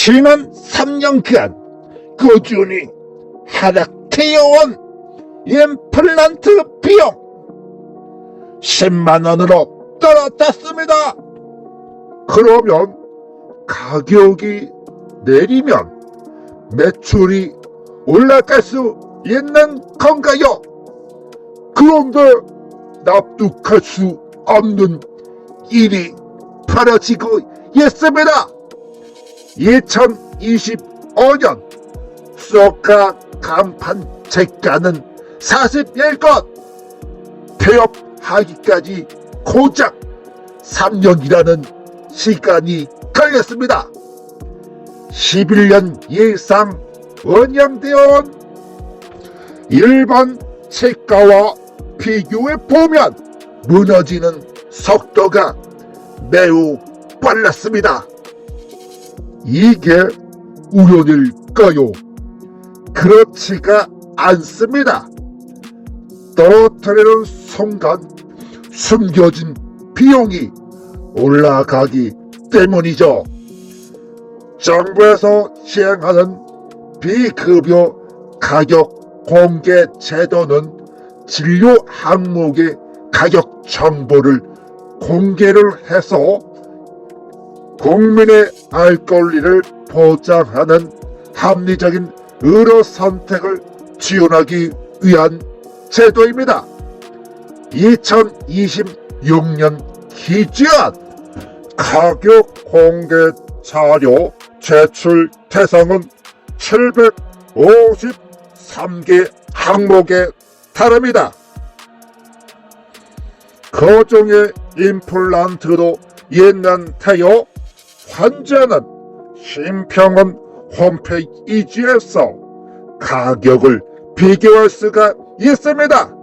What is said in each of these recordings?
지난 3년간 꾸준히 하락해온 임플란트 비용 10만원으로 떨어졌습니다. 그러면 가격이 내리면 매출이 올라갈 수 있는 건가요? 그런데 납득할 수 없는 일이 벌어지고 있습니다. 2025년 소가 간판 재가는 41건, 폐업하기까지 고작 3년이라는 시간이 걸렸습니다. 11년 이상 운영되어 온 일반 채가와 비교해 보면 무너지는 속도가 매우 빨랐습니다. 이게 우연일까요? 그렇지가 않습니다. 떨어뜨리는 순간 숨겨진 비용이 올라가기 때문이죠. 정부에서 시행하는 비급여 가격 공개 제도는 진료 항목의 가격 정보를 공개를 해서 국민의 알 권리를 보장하는 합리적인 의료 선택을 지원하기 위한 제도입니다. 2026년 기준 가격 공개 자료 제출 대상은 753개 항목에 달합니다. 그중에 임플란트도 있는데요. 환자는 심평원 홈페이지에서 가격을 비교할 수가 있습니다.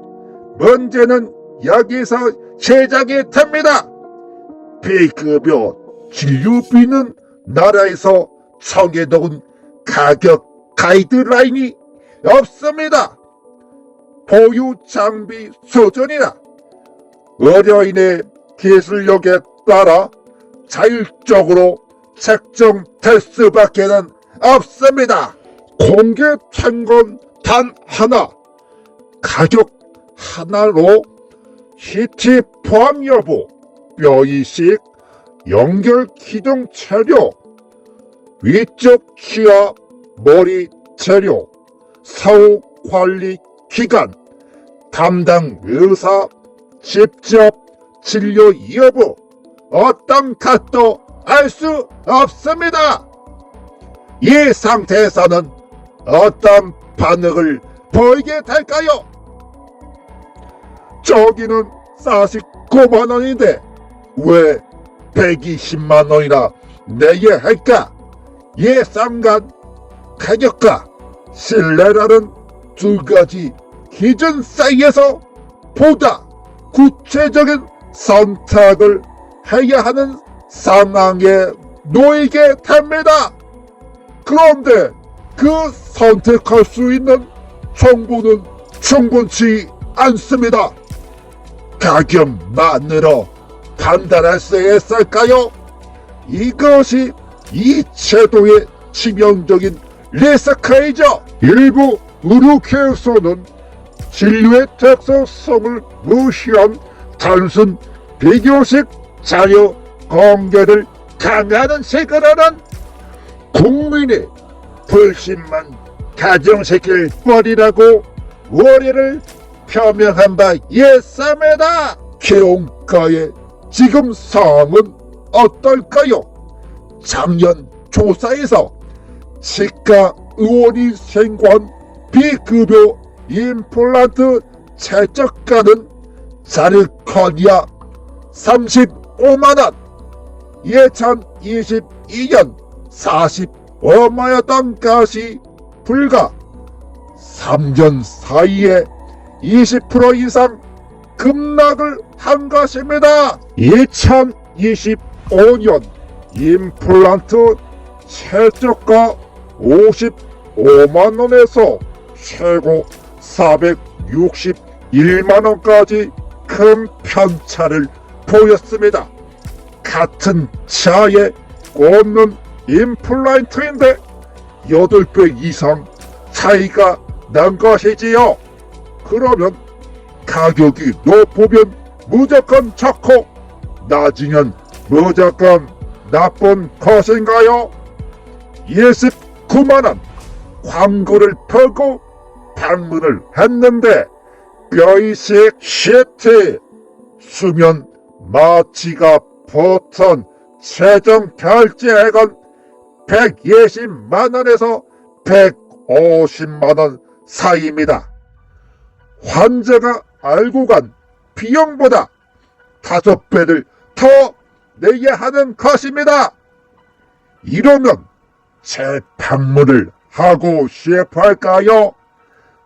문제는 여기서 시작이 됩니다. 비급여 진료비는 나라에서 정해놓은 가격 가이드라인이 없습니다. 보유 장비 수준이나 의료인의 기술력에 따라 자율적으로 책정될 수밖에는 없습니다. 공개된 건 단 하나, 가격 하나로 CT 포함 여부, 뼈이식, 연결 기둥 체료, 위쪽 치아 머리 체료, 사후 관리 기간, 담당 의사 직접 진료 여부, 어떤 것도 알 수 없습니다. 이 상태에서는 어떤 반응을 보이게 될까요? 저기는 49만원인데 왜 120만원이나 내야 할까? 예상간 가격과 신뢰라는 두 가지 기준 사이에서 보다 구체적인 선택을 해야 하는 상황에 놓이게 됩니다. 그런데 그 선택할 수 있는 정보는 충분치 않습니다. 가격만으로 판단할 수 있을까요? 이것이 이 제도의 치명적인 리스크이죠. 일부 의료계에서는 진료의 특수성을 무시한 단순 비교식 자료 공개를 강요하는 식으로는 국민의 불신만 가중시킬 뻔이라고 우려를 표명한 바 있습니다. 개원가의 지금 상황은 어떨까요? 작년 조사에서 치과 의원이 신고한 비급여 임플란트 최저가는 자르코니아 35만원, 2022년 45만원던 것이 불과 3년 사이에 20% 이상 급락을 한 것입니다. 2025년 임플란트 최저가 55만원에서 최고 461만원까지 큰 편차를 보였습니다. 같은 차에 꽂는 임플란트인데 8배 이상 차이가 난 것이지요. 그러면 가격이 높으면 무조건 좋고 낮으면 무조건 나쁜 것인가요? 29만원 광고를 보고 방문을 했는데 뼈이식 시트 수면 마취가 붙은 최종 결제액은 120만원에서 150만원 사이입니다. 환자가 알고 간 비용보다 5배를 더 내야 하는 것입니다. 이러면 재방문을 하고 싶을까요?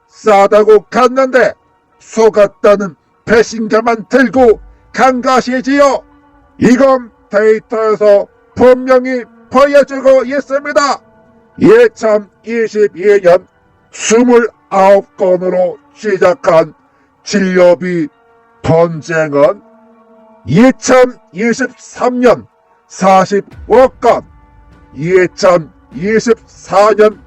싸다고 갔는데 속았다는 배신감만 들고 간 것이지요. 이건 데이터에서 분명히 보여주고 있습니다. 2022년 29건으로 시작한 진료비 분쟁은 2023년 45건, 2024년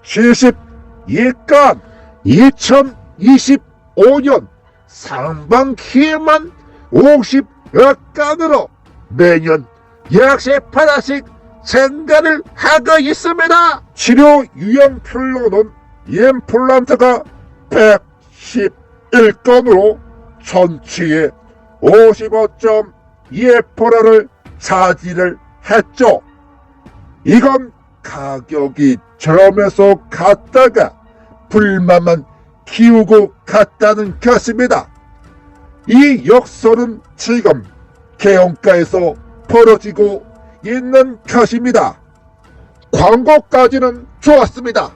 72건, 2025년 상반기에만 50건으로 매년 역시 하나씩 증가를 하고 있습니다. 치료 유형별로는 임플란트가 111건으로 전체의 55.2%를 차지를 했죠. 이건 가격이 저렴해서 갔다가 불만만 키우고 갔다는 것입니다. 이 역설은 지금 개원가에서 벌어지고 있는 것입니다. 광고까지는 좋았습니다.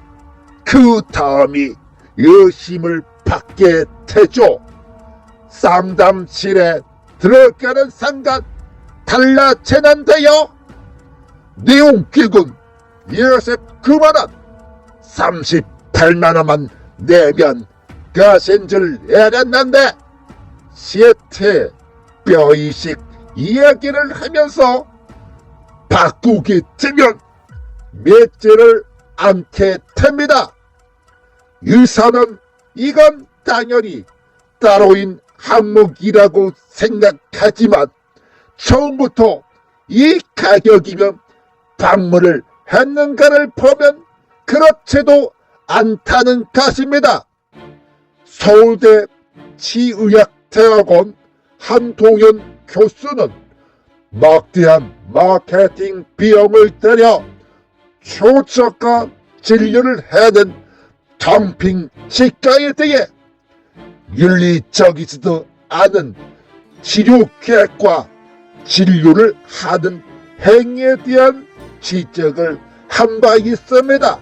그 다음이 의심을 받게 되죠. 상담실에 들어가는 순간 달라지는데요. 내용기군 29만원 38만원만 내면 가신 줄 알았는데 시트 뼈이식 이야기를 하면서 바꾸게 되면 믿지를 않게 됩니다. 의사는 이건 당연히 따로인 항목이라고 생각하지만 처음부터 이 가격이면 방문을 했는가를 보면 그렇지도 않다는 것입니다. 서울대 치의학대학원 한동현 교수는 막대한 마케팅 비용을 들여 초저가 진료를 하는 덤핑 치과에 대해 윤리적이지도 않은 치료 계획과 진료를 하는 행위에 대한 지적을 한 바 있습니다.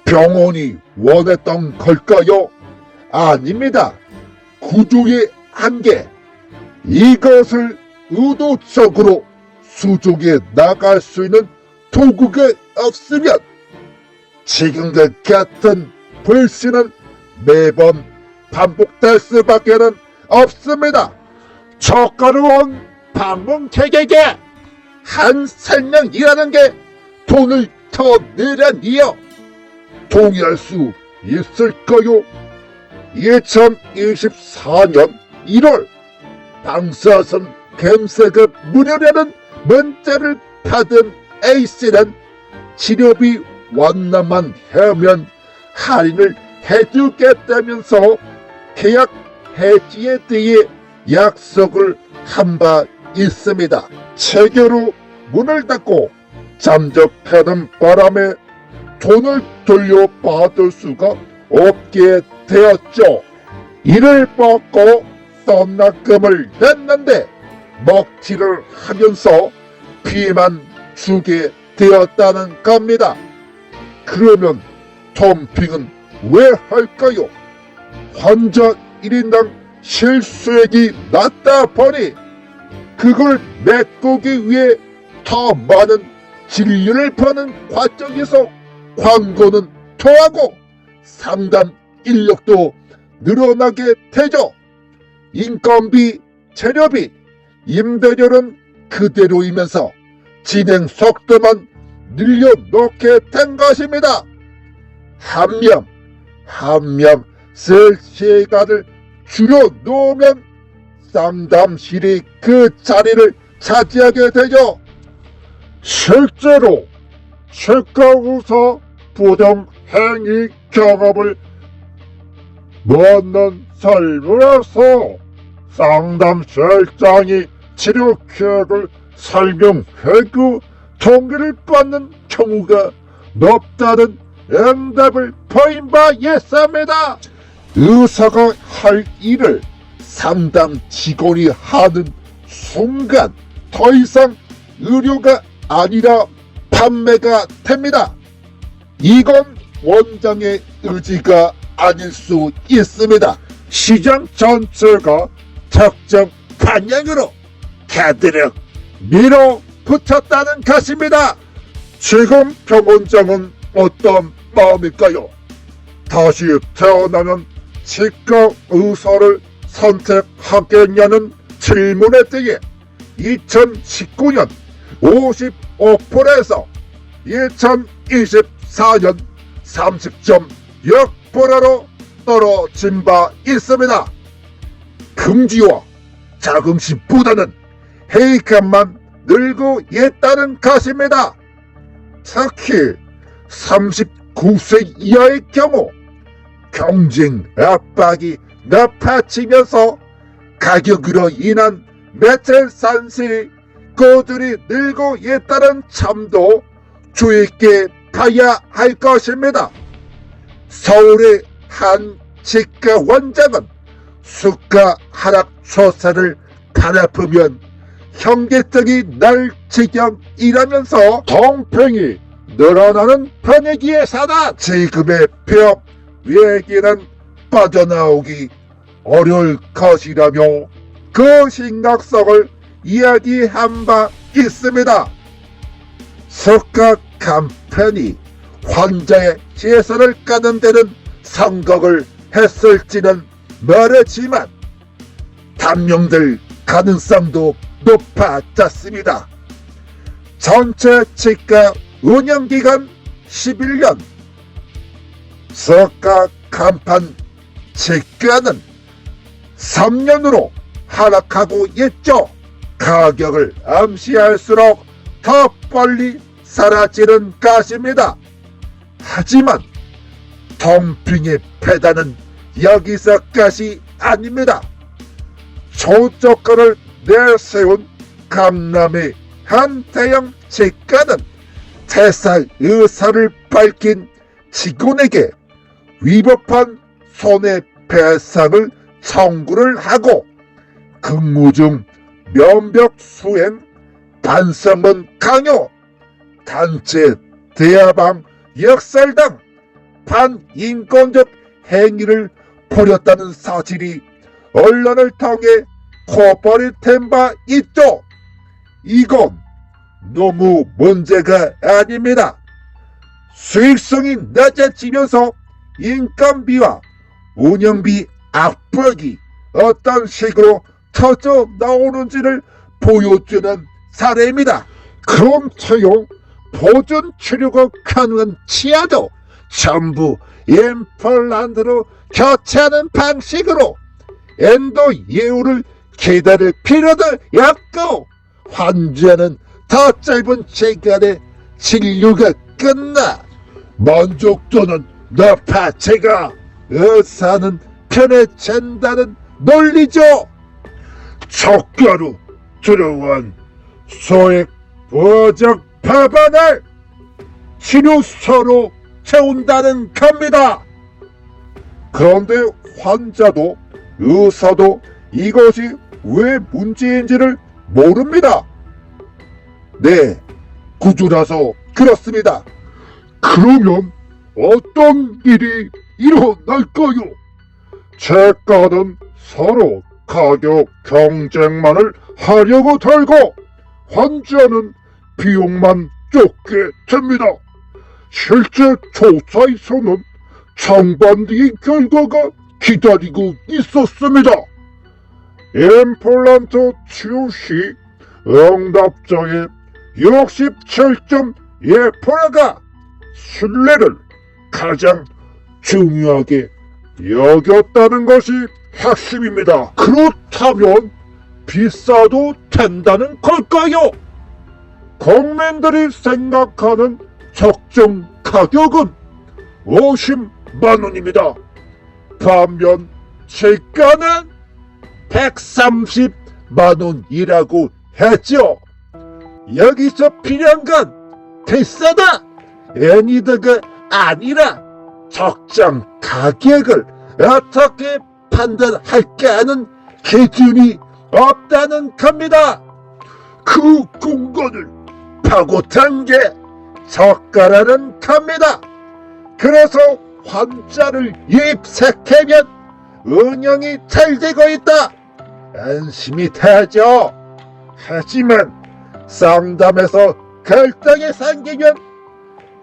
병원이 원했던 걸까요? 아닙니다. 구조의 한계. 이것을 의도적으로 수족에 나갈 수 있는 도구가 없으면 지금과 같은 불신은 매번 반복될 수밖에는 없습니다. 저가로 온 방문객에게 한 설명이라는 게 돈을 더 내라니요. 동의할 수 있을까요? 2024년 1월 방사선 검사가 무료라는 문자를 받은 A씨는 치료비 완납만 하면 할인을 해주겠다면서 계약 해지에 대해 약속을 한 바 있습니다. 체계로 문을 닫고 잠적하는 바람에 돈을 돌려받을 수가 없게 되었죠. 이를 받고 썸납금을 냈는데 먹튀를 하면서 피해만 주게 되었다는 겁니다. 그러면 덤핑은 왜 할까요? 환자 1인당 실수액이 낮다 보니 그걸 메꾸기 위해 더 많은 진료를 파는 과정에서 광고는 더하고 상담 인력도 늘어나게 되죠. 인건비, 재료비, 임대료는 그대로이면서 진행 속도만 늘려놓게 된 것입니다. 한 명 쓸 시간을 줄여놓으면 상담실이 그 자리를 차지하게 되죠. 실제로 치과의사 부정행위 경험을 묻는 설문에서 상담실장이 치료 계획을 설명해 그 동기를 받는 경우가 높다는 응답을 보인 바 있습니다. 의사가 할 일을 상담 직원이 하는 순간 더 이상 의료가 아니라 판매가 됩니다. 이건 원장의 의지가 아닐 수 있습니다. 시장 전체가 특정 방향으로 가드력 밀어붙였다는 것입니다. 지금 병원장은 어떤 마음일까요? 다시 태어나면 치과 의사를 선택하겠냐는 질문에 대해 2019년 55%에서 2024년 30.6%로 떨어진 바 있습니다. 금지와 자긍심보다는 회의감만 늘고 있다는 것입니다. 특히 39세 이하의 경우 경쟁 압박이 높아지면서 가격으로 인한 매출 산실이 꾸준히 늘고 있다는 점도 주의 있게 봐야 할 것입니다. 서울의 한 치과 원장은 수가 하락 추세를 바라보면 현기증이 날 지경이라면서 통증이 늘어나는 분위기에서나 지금의 폐업 위기는 빠져나오기 어려울 것이라며 그 심각성을 이야기한 바 있습니다. 수가 간편이 환자의 시선을 끄는 데는 성공을 했을지는 모르지만 단명될 가능성도 높아졌습니다. 전체 치과 운영기간 11년, 수가 간판 치과는 3년으로 하락하고 있죠. 가격을 암시할수록 더 빨리 사라지는 것입니다. 하지만 덤핑의 패단은 여기서까지 아닙니다. 저저가를 내세운 강남의 한 대형 치과는 퇴사 의사를 밝힌 직원에게 위법한 손해배상을 청구를 하고 근무 중 면벽 수행, 반성문 강요, 단체 대화방 역설 등 반인권적 행위를 벌였다는 사실이 언론을 통해 코버리된 바 있죠. 이건 너무 문제가 아닙니다. 수익성이 낮아지면서 인건비와 운영비 압박이 어떤 식으로 터져 나오는지를 보여주는 사례입니다. 그럼처용 보존 치료가 가능한 치아도 전부 임플란트로 교체하는 방식으로 엔도 예우를 기다릴 필요도 없고 환자는 더 짧은 시간에 진료가 끝나 만족도는 높아지고 의사는 편해진다는 논리죠. 적가로 들어온 소액 보적 법안을 치료서로 채운다는 겁니다. 그런데 환자도 의사도 이것이 왜 문제인지를 모릅니다. 네, 구조라서 그렇습니다. 그러면 어떤 일이 일어날까요? 치과는 서로 가격 경쟁만을 하려고 들고 환자는 비용만 쫓게 됩니다. 실제 조사에서는 정반대의 결과가 기다리고 있었습니다. 임플란트 치료 시 응답자의 예포라가 신뢰를 가장 중요하게 여겼다는 것이 핵심입니다. 그렇다면 비싸도 된다는 걸까요? 국민들이 생각하는 적정 가격은 50만 원입니다. 반면 시가는 130만 원이라고 했죠. 여기서 필요한 건 비싸다, 애니드가 아니라 적정 가격을 어떻게 판단할까 하는 기준이 없다는 겁니다. 그 공간을 파고탄 게 저가라는 겁니다. 그래서 환자를 입색하면 운영이 잘 되고 있다, 안심이 되죠. 하지만 상담에서 갈등이 생기면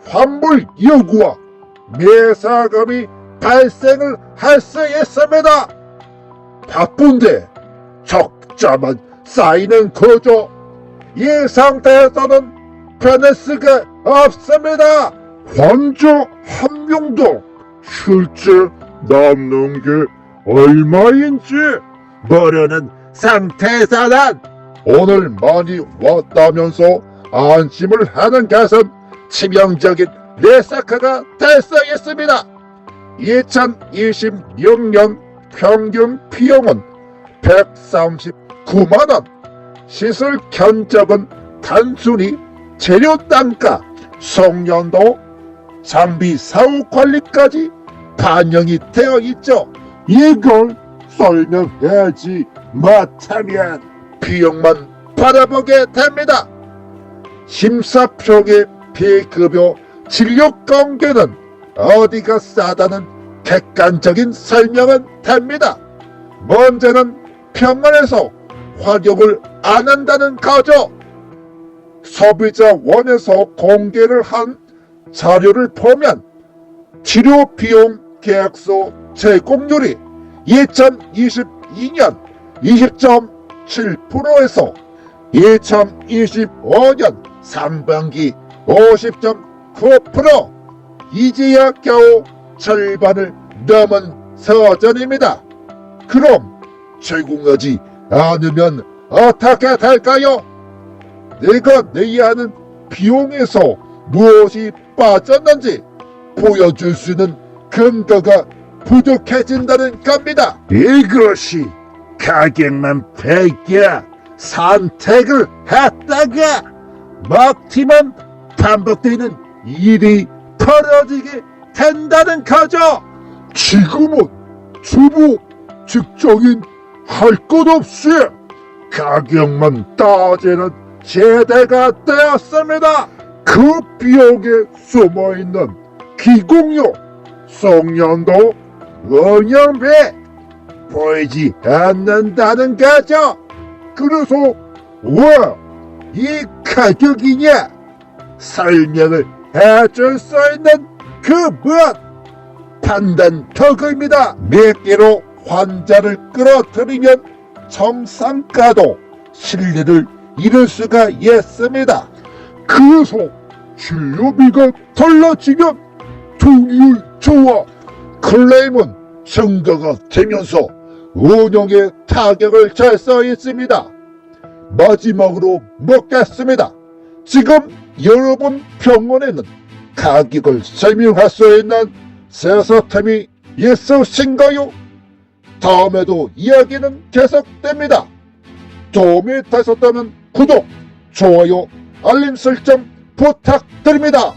환불 요구와 매사금이 발생을 할 수 있습니다. 바쁜데 적자만 쌓이는 구조, 이 상태에서는 변할 없습니다. 환자 한 명당 실제 남는 게 얼마인지 모르는 상태에서는 오늘 많이 왔다면서 안심을 하는 것은 치명적인 리스크가 될 수 있습니다. 2026년 평균 비용은 139만원, 시술 견적은 단순히 재료 단가, 성년도, 장비 사후 관리까지 반영이 되어 있죠. 이걸 설명하지 못하면 비용만 바라보게 됩니다. 심사평의 비급여 진료 관계는 어디가 싸다는 객관적인 설명은 됩니다. 문제는 병원에서 활용을 안 한다는 거죠. 소비자원에서 공개를 한 자료를 보면 치료 비용 계약서 제공률이 2022년 20.7%에서 2025년 상반기 50.9%, 이제야 겨우 절반을 넘은 서전입니다. 그럼 제공하지 않으면 어떻게 될까요? 내가 내야 하는 비용에서 무엇이 빠졌는지 보여줄 수 있는 근거가 부족해진다는 겁니다. 이것이 가격만 베껴 선택을 했다가 먹튀만 반복되는 일이 벌어지게 된다는 거죠. 지금은 주부 직장인 할 것 없이 가격만 따지는 시대가 되었습니다. 그 비용에 숨어있는 기공료, 성년도, 운영비 보이지 않는다는 거죠. 그래서 왜 이 가격이냐 설명을 해줄 수 있는 그 무엇 판단 도구입니다. 몇 개로 환자를 끌어들이면 정상가도 신뢰를 이룰 수가 있습니다. 그래서 진료비가 달라지면 동의율 저하, 클레임은 증가가 되면서 운영에 타격을 줄 수 있습니다. 마지막으로 묻겠습니다. 지금 여러분 병원에는 가격을 설명할 수 있는 시스템이 있으신가요? 다음에도 이야기는 계속됩니다. 도움이 되셨다면 구독, 좋아요, 알림 설정 부탁드립니다.